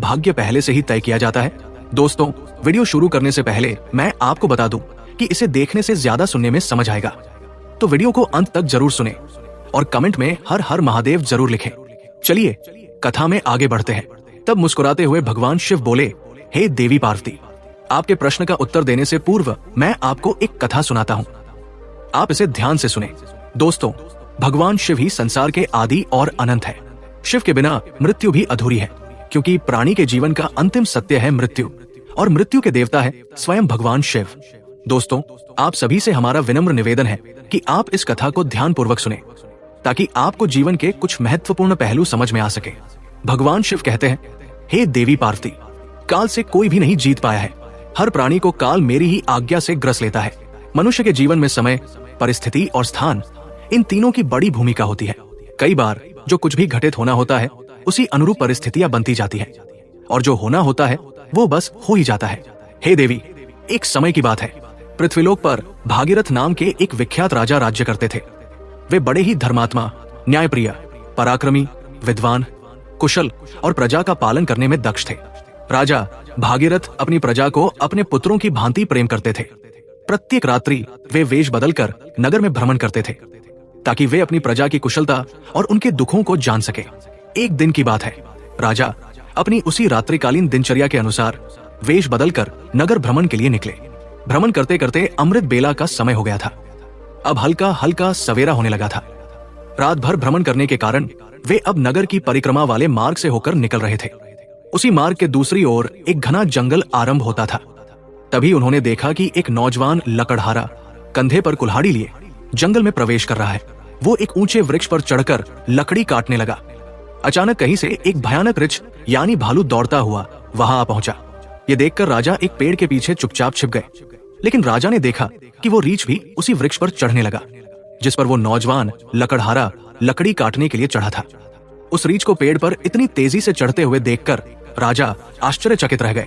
भाग्य पहले से ही तय किया जाता है? दोस्तों, वीडियो शुरू करने से पहले मैं आपको बता दूं कि इसे देखने से ज्यादा सुनने में समझ आएगा, तो वीडियो को अंत तक जरूर सुने और कमेंट में हर हर महादेव जरूर लिखें। चलिए कथा में आगे बढ़ते हैं। तब मुस्कुराते हुए भगवान शिव बोले, हे देवी पार्वती, आपके प्रश्न का उत्तर देने से पूर्व मैं आपको एक कथा सुनाता हूँ। आप इसे ध्यान से सुने। दोस्तों, भगवान शिव ही संसार के आदि और अनंत है। शिव के बिना मृत्यु भी अधूरी है, क्योंकि प्राणी के जीवन का अंतिम सत्य है मृत्यु, और मृत्यु के देवता है स्वयं भगवान शिव। दोस्तों, आप सभी से हमारा विनम्र निवेदन है कि आप इस कथा को ध्यानपूर्वक सुने, ताकि आपको जीवन के कुछ महत्वपूर्ण पहलू समझ में आ सके। भगवान शिव कहते हैं, हे देवी पार्वती, काल से कोई भी नहीं जीत पाया है। हर प्राणी को काल मेरी ही आज्ञा से ग्रस लेता है। मनुष्य के जीवन में समय, परिस्थिति और स्थान, इन तीनों की बड़ी भूमिका होती है। कई बार जो कुछ भी घटित होना होता है उसी अनुरूप परिस्थितियां बनती जाती है, और जो होना होता है वो बस हो ही जाता है। हे देवी, एक समय की बात है, पृथ्वीलोक पर भागीरथ नाम के एक विख्यात राजा राज्य करते थे। वे बड़े ही धर्मात्मा, न्यायप्रिय, पराक्रमी, विद्वान, कुशल और प्रजा का पालन करने में दक्ष थे। राजा भागीरथ अपनी प्रजा को अपने पुत्रों की भांति प्रेम करते थे। प्रत्येक रात्रि वे वेश बदलकर नगर में भ्रमण करते थे, ताकि वे अपनी प्रजा की कुशलता और उनके दुखों को जान सके। एक दिन की बात है, राजा अपनी उसी रात्रिकालीन दिनचर्या के अनुसार वेश बदलकर नगर भ्रमण के लिए निकले। भ्रमण करते करते अमृत बेला का समय हो गया था। अब हल्का हल्का सवेरा होने लगा था। रात भर भ्रमण करने के कारण वे अब नगर की परिक्रमा वाले मार्ग से होकर निकल रहे थे। उसी मार्ग के दूसरी ओर एक घना जंगल आरंभ होता था। तभी उन्होंने देखा कि एक नौजवान लकड़हारा कंधे पर कुल्हाड़ी लिए जंगल में प्रवेश कर रहा है। वो एक ऊंचे वृक्ष पर चढ़कर लकड़ी काटने लगा। अचानक कहीं से एक भयानक रीछ यानी भालू दौड़ता हुआ वहां आ पहुंचा। ये देखकर राजा एक पेड़ के पीछे चुपचाप छिप गए। लेकिन राजा ने देखा कि वो रीछ भी उसी वृक्ष पर चढ़ने लगा जिस पर वो नौजवान लकड़हारा लकड़ी काटने के लिए चढ़ा था। उस रीछ को पेड़ पर इतनी तेजी से चढ़ते हुए देखकर राजा आश्चर्यचकित रह गए।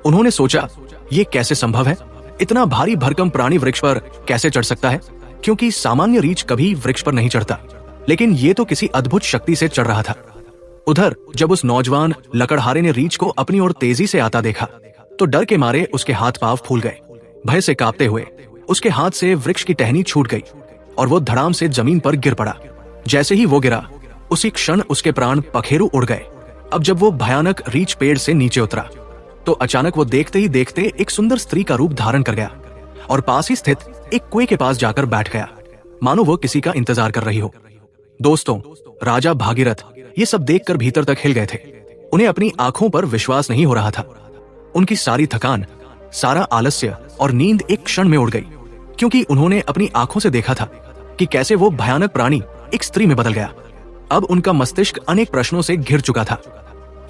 उन्होंने सोचा, ये कैसे संभव है? इतना भारी भरकम प्राणी वृक्ष पर कैसे चढ़ सकता है? क्योंकि सामान्य रीछ कभी वृक्ष पर नहीं चढ़ता, लेकिन ये तो किसी अद्भुत शक्ति से चढ़ रहा था। उधर जब उस नौजवान लकड़हारे ने रीछ को अपनी ओर तेजी से आता देखा तो डर के मारे उसके हाथ पांव फूल गए। भय से कांपते हुए उसके हाथ से वृक्ष की टहनी छूट गई और वो धड़ाम से जमीन पर गिर पड़ा। जैसे ही वो गिरा, उसी क्षण उसके प्राण पखेरु उड़ गए। अब जब वो भयानक रीछ पेड़ से नीचे उतरा तो अचानक वो देखते ही देखते एक सुंदर स्त्री का रूप धारण कर गया और पास ही स्थित एक कुएं के पास जाकर बैठ गया, मानो वो किसी का इंतजार कर रही हो। दोस्तों, राजा भागीरथ ये सब देखकर भीतर तक हिल गए थे। उन्हें अपनी आंखों पर विश्वास नहीं हो रहा था। उनकी सारी थकान, सारा आलस्य और नींद एक क्षण में उड़ गई, क्योंकि उन्होंने अपनी आंखों से देखा था कि कैसे वो भयानक प्राणी एक स्त्री में बदल गया। अब उनका मस्तिष्क अनेक प्रश्नों से घिर चुका था।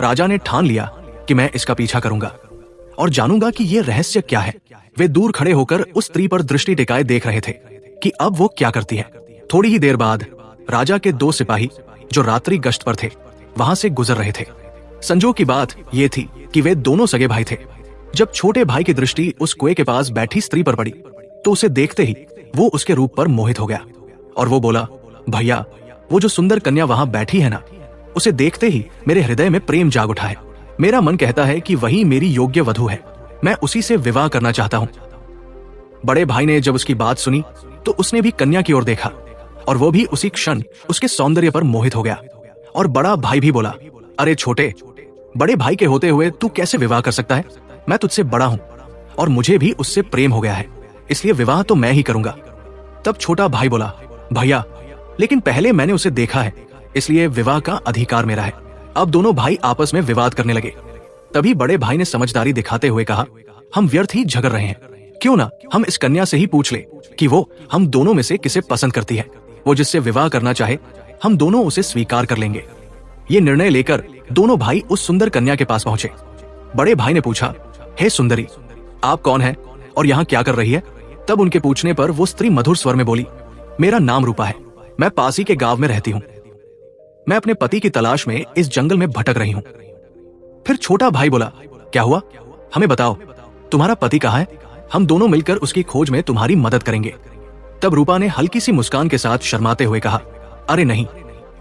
राजा ने ठान लिया कि मैं इसका पीछा करूंगा और जानूंगा कि ये रहस्य क्या है। वे दूर खड़े होकर उस स्त्री पर दृष्टि टिकाए देख रहे थे कि अब वो क्या करती है। थोड़ी ही देर बाद राजा के 2 सिपाही जो रात्रि गश्त पर थे वहां से गुजर रहे थे। संजोग की बात ये थी कि वे दोनों सगे भाई थे। जब छोटे भाई की दृष्टि उस कुएं के पास बैठी स्त्री पर पड़ी तो उसे देखते ही वो उसके रूप पर मोहित हो गया और वो बोला, भैया, वो जो सुंदर कन्या वहां बैठी है ना, उसे देखते ही मेरे हृदय में प्रेम जाग उठा है। मेरा मन कहता है कि वही मेरी योग्य वधू है। मैं उसी से विवाह करना चाहता हूँ। बड़े भाई ने जब उसकी बात सुनी तो उसने भी कन्या की ओर देखा और वो भी उसी क्षण उसके सौंदर्य पर मोहित हो गया। और बड़ा भाई भी बोला, अरे छोटे, बड़े भाई के होते हुए तू कैसे विवाह कर सकता है? मैं तुझसे बड़ा हूँ और मुझे भी उससे प्रेम हो गया है, इसलिए विवाह तो मैं ही करूंगा। तब छोटा भाई बोला, भैया, लेकिन पहले मैंने उसे देखा है, इसलिए विवाह का अधिकार मेरा है। अब दोनों भाई आपस में विवाद करने लगे। तभी बड़े भाई ने समझदारी दिखाते हुए कहा, हम व्यर्थ ही झगड़ रहे हैं, क्यों ना हम इस कन्या से ही पूछ ले कि वो हम दोनों में से किसे पसंद करती है। वो जिससे विवाह करना चाहे हम दोनों उसे स्वीकार कर लेंगे। ये निर्णय लेकर दोनों भाई उस सुंदर कन्या के पास पहुंचे। बड़े भाई ने पूछा, हे सुंदरी, आप कौन है और यहाँ क्या कर रही है? तब उनके पूछने पर वो स्त्री मधुर स्वर में बोली, मेरा नाम रूपा है, मैं पास ही के गांव में रहती हूँ। मैं अपने पति की तलाश में इस जंगल में भटक रही हूँ। फिर छोटा भाई बोला, क्या हुआ? हमें बताओ, तुम्हारा पति कहाँ है? हम दोनों मिलकर उसकी खोज में तुम्हारी मदद करेंगे। तब रूपा ने हल्की सी मुस्कान के साथ शर्माते हुए कहा, अरे नहीं,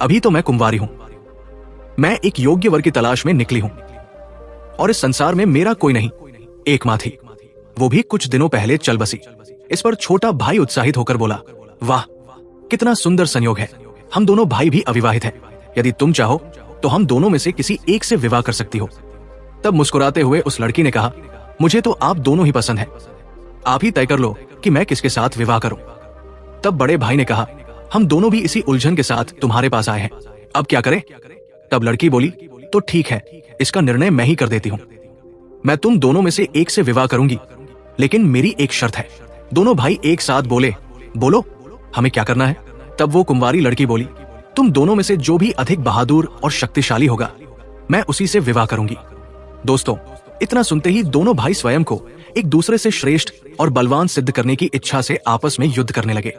अभी तो मैं कुंवारी हूं। मैं एक योग्य वर की तलाश में निकली हूं। और इस संसार में मेरा कोई नहीं, एक माँ थी, वो भी कुछ दिनों पहले चल बसी। इस पर छोटा भाई उत्साहित होकर बोला, वाह कितना सुंदर संयोग है, हम दोनों भाई भी अविवाहित हैं। यदि तुम चाहो तो हम दोनों में से किसी एक से विवाह कर सकती हो। तब मुस्कुराते हुए उस लड़की ने कहा, मुझे तो आप दोनों ही पसंद हैं, आप ही तय कर लो कि मैं किसके साथ विवाह करूं। तब बड़े भाई ने कहा, हम दोनों भी इसी उलझन के साथ तुम्हारे पास आए हैं, अब क्या करें। तब लड़की बोली, तो ठीक है, इसका निर्णय मैं ही कर देती हूं। मैं तुम दोनों में से एक से विवाह करूंगी, लेकिन मेरी एक शर्त है। दोनों भाई एक साथ बोले, बोलो हमें क्या करना है। तब वो कुंवारी लड़की बोली, तुम दोनों में से जो भी अधिक बहादुर और शक्तिशाली होगा, मैं उसी से विवाह करूंगी। दोस्तों, इतना सुनते ही दोनों भाई स्वयं को एक दूसरे से श्रेष्ठ और बलवान सिद्ध करने की इच्छा से आपस में युद्ध करने लगे।